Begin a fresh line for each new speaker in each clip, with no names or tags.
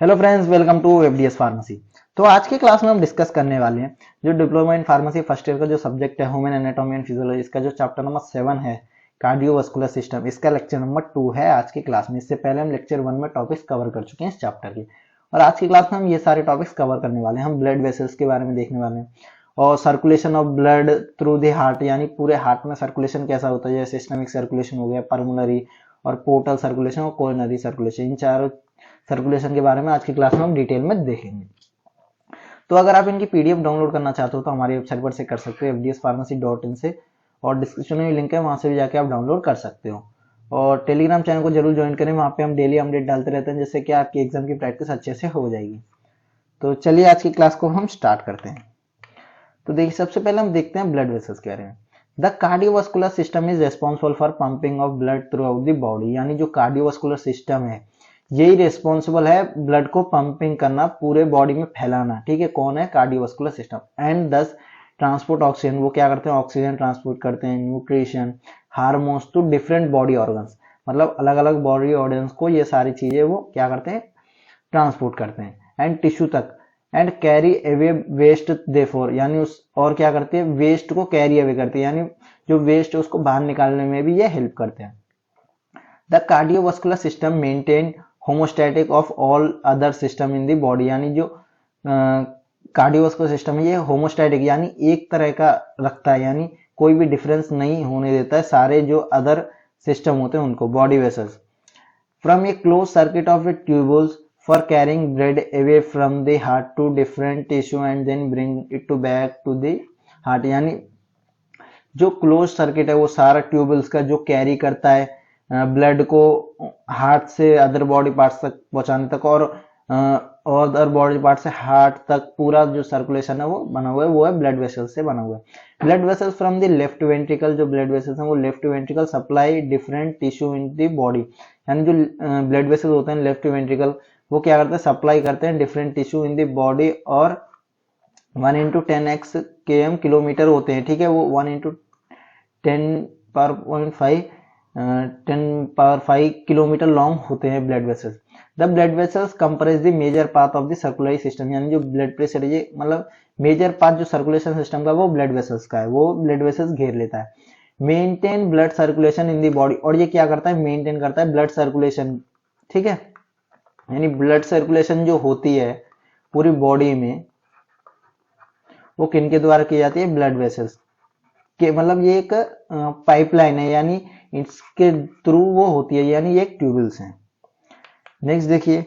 Hello friends, welcome to FDS pharmacy. तो आज की क्लास में हम डिस्कस करने वाले हैं जो diploma in pharmacy first year का जो सब्जेक्ट है ह्यूमन एनाटॉमी एंड फिजियोलॉजी, इसका जो चैप्टर नंबर 7 है कार्डियोवास्कुलर सिस्टम, इसका लेक्चर नंबर 2 है आज की क्लास में। इससे पहले हम लेक्चर 1 में टॉपिक्स कवर कर चुके हैं इस चैप्टर के, और आज की क्लास में हम ये सारे टॉपिक्स कवर करने वाले हैं। हम ब्लड वेसल्स के बारे में देखने वाले हैं और circulation of blood through the heart, यानी पूरे हार्ट में सर्कुलेशन कैसा होता है, जैसे सिस्टमिक सर्कुलेशन हो गया, पल्मोनरी और पोर्टल सर्कुलेशन और कोरोनरी सर्कुलेशन। इन चारों सर्कुलेशन के बारे में आज की क्लास में हम डिटेल में देखेंगे। तो अगर आप इनकी पीडीएफ डाउनलोड करना चाहते हो तो हमारी वेबसाइट पर से कर सकते हो fdspharmacy.in से, और डिस्क्रिप्शन में लिंक है, वहां से भी जाके आप डाउनलोड कर सकते हो। और टेलीग्राम चैनल को जरूर ज्वाइन करें, वहां पे हम डेली अपडेट डालते रहते हैं, जिससे कि आपकी एग्जाम की प्रैक्टिस अच्छे से हो जाएगी। तो चलिए आज की क्लास को हम स्टार्ट करते हैं। तो देखिए, सबसे पहले हम देखते हैं ब्लड वेसल्स के बारे में। The cardiovascular system is responsible for pumping of blood through out the body, यानी जो कार्डियोवास्कुलर सिस्टम है यही रेस्पॉन्सिबल है ब्लड को पंपिंग करना, पूरे बॉडी में फैलाना। ठीक है, कौन है? Cardiovascular system. And this transport oxygen, वो क्या करते हैं? ऑक्सीजन ट्रांसपोर्ट करते हैं, nutrition, hormones to different body organs, मतलब अलग अलग बॉडी ऑर्गन्स को ये सारी चीजें वो क्या करते हैं? ट्रांसपोर्ट करते हैं। एंड टिश्यू तक, and carry away waste therefore, यानी उस और क्या करते हैं? वेस्ट को कैरी अवे करते हैं, यानी जो वेस्ट है उसको बाहर निकालने में भी ये हेल्प करते हैं। The cardiovascular system maintain homeostatic of all other system in the body, यानी जो कार्डियोवास्कुलर सिस्टम है ये होमोस्टैटिक यानी एक तरह का रखता है, यानी कोई भी डिफरेंस नहीं होने देता है सारे जो अदर सिस्टम होते हैं उनको, body vessels. From a close circuit of a tubules for carrying blood away from the heart to different tissue and then bring it to back to the heart, यानी जो क्लोज सर्किट है वो सारा tubules का जो carry करता है blood को हार्ट से अदर बॉडी पार्ट्स तक पहुंचाने तक, और अदर बॉडी पार्ट से हार्ट तक पूरा जो सर्कुलेशन है वो बना हुआ है, वो है ब्लड वेसल्स से बना हुआ है। Blood vessels from the left ventricle, जो ब्लड वेसल्स हैं वो left ventricle supply different tissue in the body, यानी जो ब्लड वेसल्स होते हैं लेफ्ट वेंट्रिकल वो क्या करते हैं? सप्लाई करते हैं different tissue in the body, और 1 इंटू 10x km किलोमीटर होते हैं। ठीक है, वो 1 इंटू 10 पावर 5 किलोमीटर लॉन्ग होते हैं blood vessels. The blood vessels comprise the major part of the circulatory system, यानी जो ब्लड प्रेशर है ये मतलब मेजर पार्ट जो सर्कुलेशन सिस्टम का वो ब्लड वेसल्स का है, वो ब्लड वेसल्स घेर लेता है। Maintain blood circulation in the body, और ये क्या करता है? मेंटेन करता है ब्लड सर्कुलेशन। ठीक है, यानी ब्लड सर्कुलेशन जो होती है पूरी बॉडी में वो किनके द्वारा की जाती है? ब्लड वेसल्स के, मतलब ये एक पाइपलाइन है, यानी इसके थ्रू वो होती है, यानी ये एक ट्यूबल्स है। नेक्स्ट देखिए,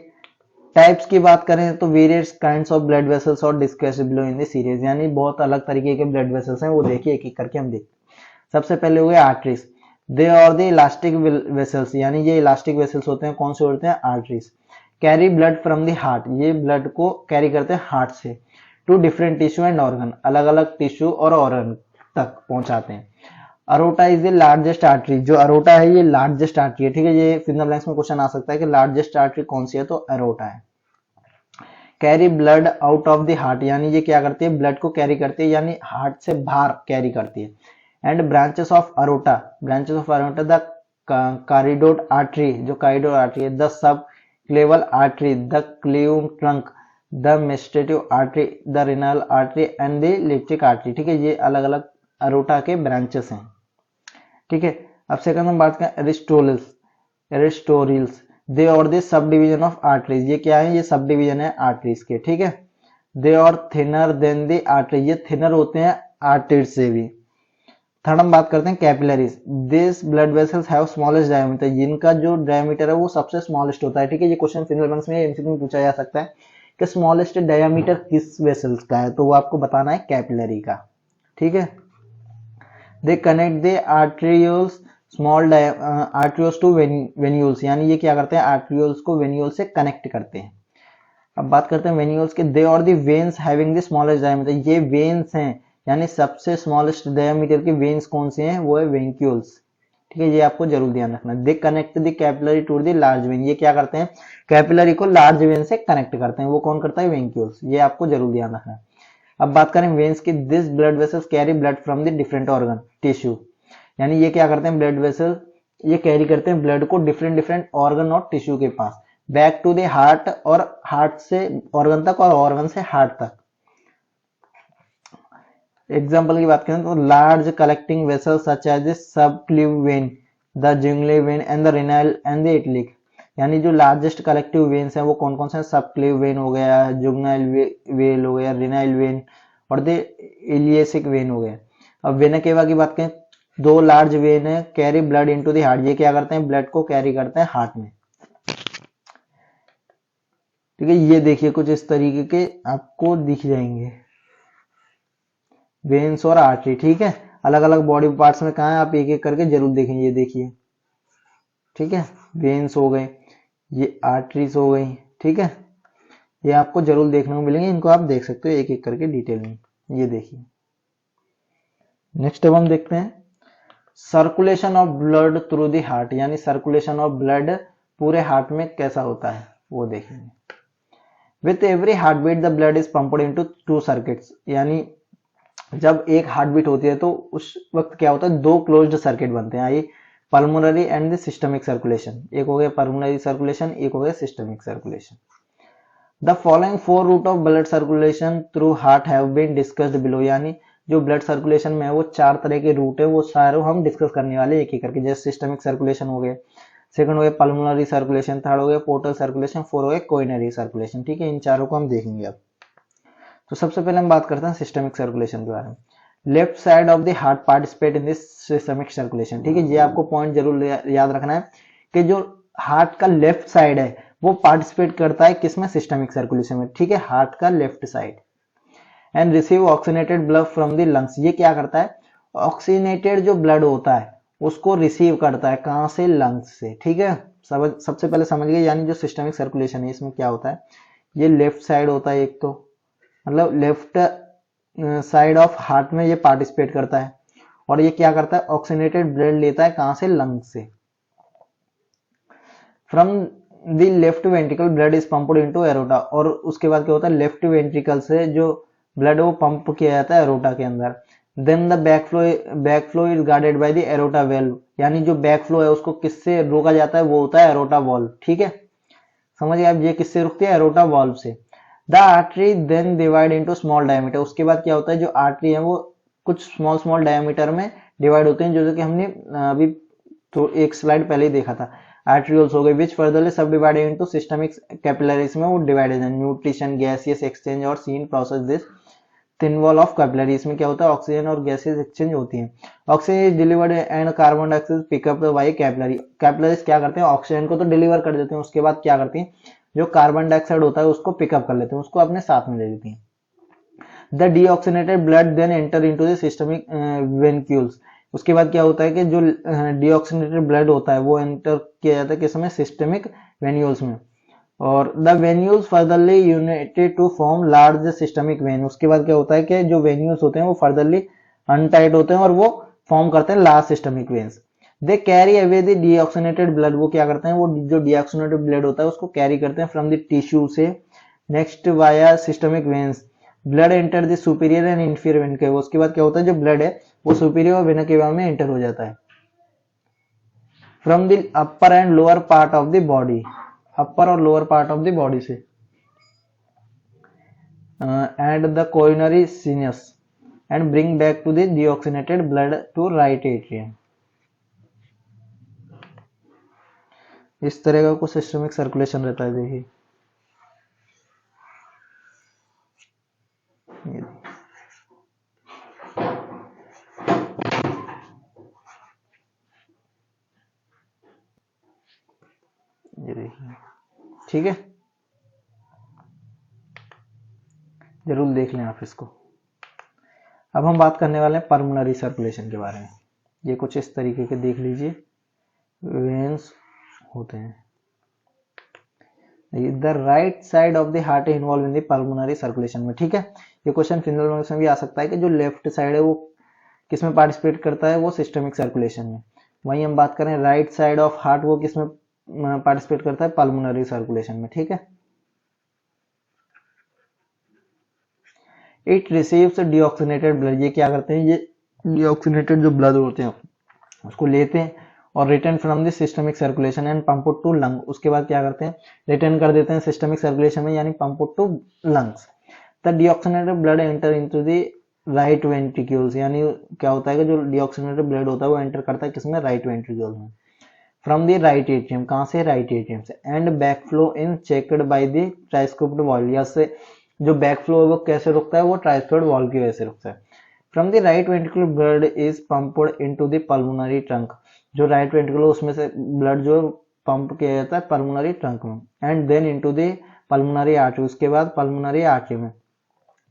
टाइप्स की बात करें तो various kinds of blood vessels और discuss below in the series, यानी बहुत अलग तरीके के ब्लड वेसल्स हैं, वो देखिए एक एक करके हम देखते हैं। सबसे पहले हो गया आर्टरीज, दे और द इलास्टिक वेसल्स, यानी ये इलास्टिक वेसल्स होते हैं। कौन से होते हैं? Arteries. Carry blood from the heart, ये ब्लड को कैरी करते हैं हार्ट से, to different tissue and organ, अलग अलग टिश्यू और ऑर्गन तक पहुंचाते हैं। Aorta is the largest artery, जो अरोटा है ये लार्जेस्ट आर्टरी है। ठीक है, ये फिंगर ब्लैंक्स में क्वेश्चन आ सकता है कि लार्जेस्ट आर्टरी कौन सी है, तो अरोटा है। Carry blood out of the heart, यानी ये क्या करती है? ब्लड को कैरी करती है, यानी हार्ट से बाहर कैरी करती है। And branches of aorta, branches of aorta the carotid artery, जो कारिडोट आर्टरी है, the subclavian artery, the क्लीव trunk, the mesenteric artery, the renal artery and the iliac artery. ठीक है, ये अलग अलग अरोटा के ब्रांचेस हैं। ठीक है, अब सेकंड हम बात करें एरिस्टोरिल्स, दे और दे सब डिवीजन ऑफ आर्टरीज, ये क्या है? ये सब डिवीजन है आर्टरीज के। ठीक है, दे और थिनर देन द आर्टरी, ये थिनर होते हैं आर्टरीज से भी। थर्ड हम बात करते हैं capillaries, this blood vessels have smallest diameter, जिनका जो डायमीटर है वो सबसे स्मॉलेस्ट होता है। ठीक है, ये क्वेश्चन फिंगर ब्लैंक्स में एमसीक्यू में पूछा जा सकता है कि स्मॉलेस्ट डायमीटर किस वेसल्स का है, तो वो आपको बताना है कैपिलरी का। ठीक है, they connect the arterioles small arterioles to venules, यानी ये क्या करते हैं? आर्ट्रियोल्स को वेन्यूल्स से कनेक्ट करते हैं। अब बात करते हैं वेन्यूल्स के, दे और the veins having the smallest diameter, ये वेन्स हैं, यानी सबसे स्मॉलेस्ट डायमीटर के वेन्स कौन से हैं? वो है वेंक्यूल्स। ठीक है, ये आपको जरूर ध्यान रखना। They connect the capillary to the large vein, ये क्या करते हैं? कैपिलरी को लार्ज वेन से कनेक्ट करते हैं, वो कौन करता है? वेंक्यूल्स। ये आपको जरूर ध्यान रखना है। अब बात करें वेन्स की, this blood vessels carry blood from the different organ tissue, यानी ये क्या करते हैं? ब्लड वेसल ये कैरी करते हैं ब्लड को डिफरेंट ऑर्गन और टिश्यू के पास। बैक टू द हार्ट, और हार्ट से ऑर्गन तक और ऑर्गन से हार्ट तक। एग्जाम्पल की बात करें तो large collecting vessel such as the subclavian vein, the jugular vein and the renal and the iliac. यानी जो लार्जेस्ट कलेक्टिव वेन्स हैं वो कौन कौन से हैं? सबक्लीव वेन हो गया, जुगनल वेन हो गया, रेनाइल वेन और द इलियसिक वेन हो गया। अब वेना केवा की बात करें, दो लार्ज वेन है, carry blood into the heart, ये क्या करते हैं? ब्लड को कैरी करते हैं हार्ट में। ठीक है, ये देखिए कुछ इस तरीके के आपको दिख जाएंगे वेन्स और आर्टरी। ठीक है, अलग अलग बॉडी पार्ट्स में कहाँ है आप एक एक करके जरूर देखें। ये देखिए, ठीक है, वेन्स हो गए, ये आर्टरीज हो गई। ठीक है, ये आपको जरूर देखने को मिलेंगे, इनको आप देख सकते हो एक एक करके डिटेल में। ये देखिए, नेक्स्ट अब हम देखते हैं circulation of blood through the heart, यानी सर्कुलेशन ऑफ ब्लड पूरे हार्ट में कैसा होता है वो देखेंगे। With every heart beat the blood is pumped into two circuits, यानी जब एक हार्ट बीट होती है तो उस वक्त क्या होता है? दो क्लोज्ड सर्किट बनते हैं, I pulmonary and the systemic circulation. एक हो गया पल्मोनरी सर्कुलेशन, एक हो गया systemic circulation. The following four route of blood circulation through heart have been discussed below, यानी जो ब्लड सर्कुलेशन में है वो चार तरह के रूट है, वो सारे हम डिस्कस करने वाले एक एक करके। जैसे सिस्टमिक सर्कुलेशन हो गया, सेकंड हो गया पल्मोनरी सर्कुलेशन, थर्ड हो गया पोर्टल सर्कुलेशन, फोर हो गया कोरोनरी सर्कुलेशन। ठीक है, इन चारों को हम देखेंगे अब। तो सबसे पहले हम बात करते हैं सिस्टमिक सर्कुलेशन के बारे में। Left side of the heart participate in this systemic circulation. ठीक है, ये आपको पॉइंट जरूर याद रखना है कि जो हार्ट का लेफ्ट साइड है वो पार्टिसिपेट करता है किसमें? सिस्टमिक सर्कुलेशन में। ठीक है, हार्ट का left side. And receive oxygenated blood from the lungs, ये क्या करता है? ऑक्सीनेटेड जो ब्लड होता है उसको रिसीव करता है, कहां से? लंग्स से। ठीक है, सबसे पहले समझ गए, यानी जो सिस्टमिक सर्कुलेशन है इसमें क्या होता है? ये लेफ्ट साइड होता है एक, तो मतलब लेफ्ट साइड ऑफ हार्ट में ये पार्टिसिपेट करता है, और ये क्या करता है? ऑक्सीनेटेड ब्लड लेता है, कहां से? लंग्स से। From the left ventricle blood is pumped into aorta, और उसके बाद क्या होता है? लेफ्ट वेंट्रिकल से जो ब्लड वो पंप किया जाता है एरोटा के अंदर। Then the back flow is guarded by the aorta valve, यानी जो बैक फ्लो है उसको किससे रोका जाता है? वो होता है एरोटा वॉल्व। ठीक है, समझिए आप, ये किससे रुकती है? एरोटा वॉल्व से। The artery then divide into small diameter, उसके बाद क्या होता है? जो आर्टरी है वो कुछ स्मॉल स्मॉल डायमीटर में डिवाइड होते हैं, जो कि हमने अभी तो एक स्लाइड पहले ही देखा था। आर्ट्रियोल्स हो गए, which furtherly sub divided into systemic capillaries में वो डिवाइडेड है। न्यूट्रिशन, गैसियस एक्सचेंज और seen process this thin wall of capillary. इसमें क्या होता है? ऑक्सीजन और गैसेस एक्सचेंज होती है। Oxygen is delivered and carbon dioxide pickup by capillary. Capillaries क्या करते हैं? ऑक्सीजन को तो डिलीवर कर देते हैं, उसके बाद क्या करती हैं? जो कार्बन डाइऑक्साइड होता है उसको पिकअप कर लेते हैं, उसको अपने साथ में ले लेती हैं। The deoxygenated blood then enter into the systemic venules, उसके बाद क्या होता है कि जो डीऑक्सीनेटेड ब्लड होता है वो एंटर किया जाता है किस में? सिस्टमिक वेन्यूल्स में। और the venules furtherly united to form large systemic vein, उसके बाद क्या होता है कि जो वेन्यूल्स होते हैं वो फर्दरली अनटाइट होते हैं और वो फॉर्म करते हैं large systemic veins. They carry away the deoxygenated blood, वो क्या करते हैं? वो जो डीऑक्सीनेटेड ब्लड होता है उसको कैरी करते हैं फ्रॉम द टिश्यू से। Next via systemic veins blood enter the superior and inferior when केवा, उसके बाद क्या होता है? जो ब्लड है वो सुपीरियर और वेना केवा में एंटर हो जाता है। From the upper and lower part of the body, upper और lower part of the body से, and the coronary sinus and bring back to the deoxygenated blood to right atrium. इस तरह का कुछ सिस्टमिक सर्कुलेशन रहता है। देखिए ये देखिए, ठीक है, जरूर देख लें आप इसको। अब हम बात करने वाले हैं पल्मोनरी सर्कुलेशन के बारे में। ये कुछ इस तरीके के देख लीजिए वेन्स होते हैं। The right side of the heart involve in the pulmonary circulation में। ठीक है, ये क्वेश्चन फिनल में भी आ सकता है कि जो लेफ्ट साइड है वो किसमें पार्टिसिपेट करता है? वो सिस्टमिक सर्कुलेशन में। वहीं हम बात करें राइट साइड ऑफ हार्ट, वो किसमें पार्टिसिपेट करता है? पल्मोनरी सर्कुलेशन में। ठीक है, इट रिसीव्स डीऑक्सीनेटेड ब्लड, ये क्या करते हैं? ये डीऑक्सीनेटेड जो ब्लड होते हैं उसको लेते हैं और return from the systemic circulation and pump to lung, उसके बाद क्या करते हैं, रिटर्न कर देते हैं सिस्टमिक सर्कुलेशन में यानी pump to lungs. The deoxygenated blood enter into the right ventricles, यानी क्या होता है कि जो डीऑक्सीनेटेड ब्लड होता है वो एंटर करता है किसमें, राइट वेंट्रिक्यूल में, फ्रॉम द राइट एट्रियम, कहां से, राइट एट्रियम से, and back flow in checked by the tricuspid valve, या से जो बैक फ्लो है वो कैसे रुकता है, वो ट्राइस्कोप्ड वॉल्व की वजह से रुकता है। From the right ventricle blood is pumped into the pulmonary trunk, जो राइट वेंट्रिकल उसमें से ब्लड जो पंप किया जाता है पल्मोनरी ट्रंक में, and then into the pulmonary artery, उसके बाद पल्मोनरी आर्टरी में,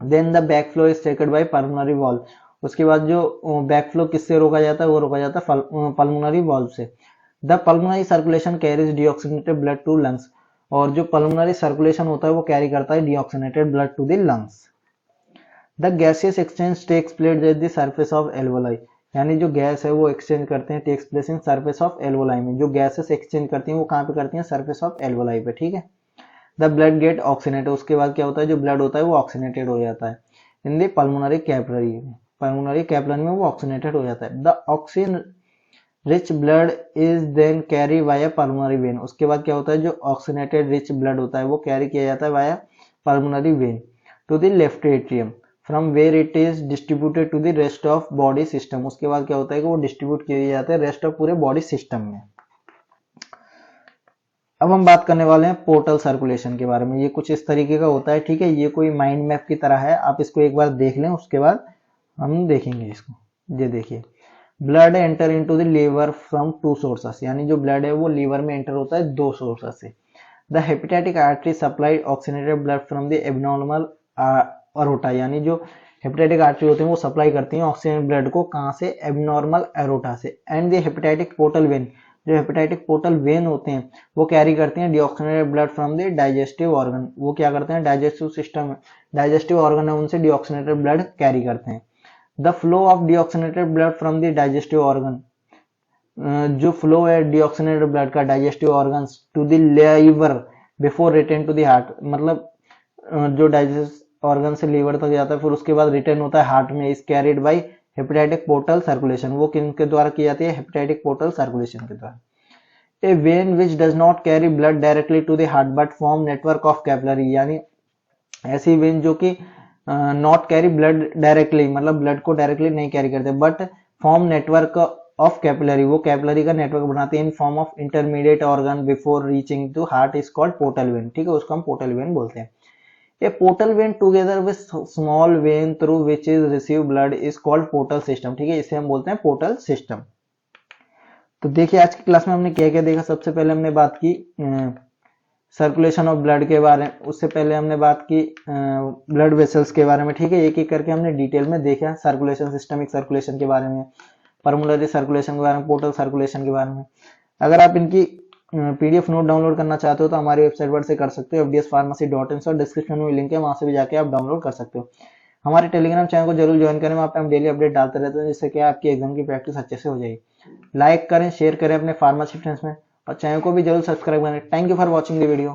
then the back flow is checked by pulmonary valve, उसके बाद जो बैक फ्लो किससे रोका जाता है, वो रोका जाता है पल्मोनरी वॉल्व से। The pulmonary circulation carries deoxygenated blood to lungs, और जो पल्मोनरी सर्कुलेशन होता है वो कैरी करता है deoxygenated blood to the lungs. The gaseous exchange takes place at the surface of alveoli, यानी जो गैस है वो एक्सचेंज करते हैं, takes place in surface of alveoli में, जो गैसेस एक्सचेंज करती हैं वो कहाँ पे करती हैं, सरफेस ऑफ एल्वोलाई पे, ठीक है। द ब्लड गेट ऑक्सीनेटेड, उसके बाद क्या होता है, जो ब्लड होता है वो ऑक्सीनेटेड हो जाता है in the pulmonary capillary, pulmonary capillary में वो ऑक्सीनेटेड हो जाता है। The oxygen rich blood is then carry via pulmonary vein, उसके बाद क्या होता है, जो ऑक्सीनेटेड रिच ब्लड होता है वो कैरी किया जाता है via pulmonary vein to the left atrium, from where it is distributed to the rest of body system, उसके बाद क्या होता है कि वो डिस्ट्रीब्यूट किए जाते हैं रेस्ट ऑफ पूरे बॉडी सिस्टम में। अब हम बात करने वाले हैं पोर्टल सर्कुलेशन के बारे में। ये कुछ इस तरीके का होता है, ठीक है, ये कोई माइंड मैप की तरह है, आप इसको एक बार देख लें, उसके बाद हम देखेंगे इसको। ये देखिए, blood enter into the liver from two sources, यानी जो ब्लड है वो लीवर में एंटर होता है दो सोर्सेस से। The hepatic artery supplied oxygenated blood from the abnormal aorta, यानी जो हेपेटाइटिक आर्टरी होते हैं वो सप्लाई करती हैं ऑक्सीजन ब्लड को कहां से, एब्नॉर्मल एरोटा से। एंड द हेपेटाइटिक पोर्टल वेन, जो हेपेटाइटिक पोर्टल वेन होते हैं वो कैरी करते हैं deoxygenated blood from the digestive organ, वो क्या करते हैं, डाइजेस्टिव सिस्टम, डाइजेस्टिव ऑर्गन है उनसे डीऑक्सीनेटेड ब्लड कैरी करते हैं। The flow of deoxygenated blood from the digestive organ, जो फ्लो है डीऑक्सीनेटेड ब्लड का digestive organs to the liver before return to the heart, मतलब जो डाइजेस्ट ऑर्गन से लीवर तक जाता है फिर उसके बाद रिटर्न होता है हार्ट में, is carried by hepatic portal circulation, वो किनके द्वारा की जाती है, हेपेटाइटिक पोर्टल सर्कुलेशन के द्वारा। A vein which does not carry blood directly to the heart but form network of capillary, यानी ऐसी वेन जो कि नॉट कैरी ब्लड डायरेक्टली, मतलब ब्लड को डायरेक्टली नहीं कैरी करते but form network of capillary, वो कैपिलरी का नेटवर्क बनाते हैं in form of intermediate organ before reaching to heart is called portal vein, ठीक है, उसको हम पोर्टल वेन बोलते हैं। A portal vein together with small went through which is receive blood is called portal system, ठीक है, इसे हम बोलते हैं पोर्टल सिस्टम। तो देखिए आज की क्लास में हमने क्या क्या देखा। सबसे पहले हमने बात की सर्कुलेशन ऑफ ब्लड के बारे में, उससे पहले हमने बात की ब्लड वेसल्स के बारे में, ठीक है, एक एक करके हमने डिटेल में देखा, सर्कुलेशन, सिस्टमिक सर्कुलेशन के बारे में, पल्मोनरी सर्कुलेशन के बारे में, पोर्टल सर्कुलेशन के बारे में। अगर आप इनकी पीडीएफ नोट डाउनलोड करना चाहते हो तो हमारी वेबसाइट पर से कर सकते हो, fdspharmacy.in, और डिस्क्रिप्शन में लिंक है, वहां से भी जाके आप डाउनलोड कर सकते हो। हमारे टेलीग्राम चैनल को जरूर ज्वाइन करें, वहाँ पे हम डेली अपडेट डालते रहते हैं, जिससे कि आपकी एग्जाम की प्रैक्टिस अच्छे से हो जाएगी। लाइक करें, शेयर करें अपने फार्मेसी फ्रेंड्स में, और चैनल को भी जरूर सब्सक्राइब करें। Thank you for watching the video.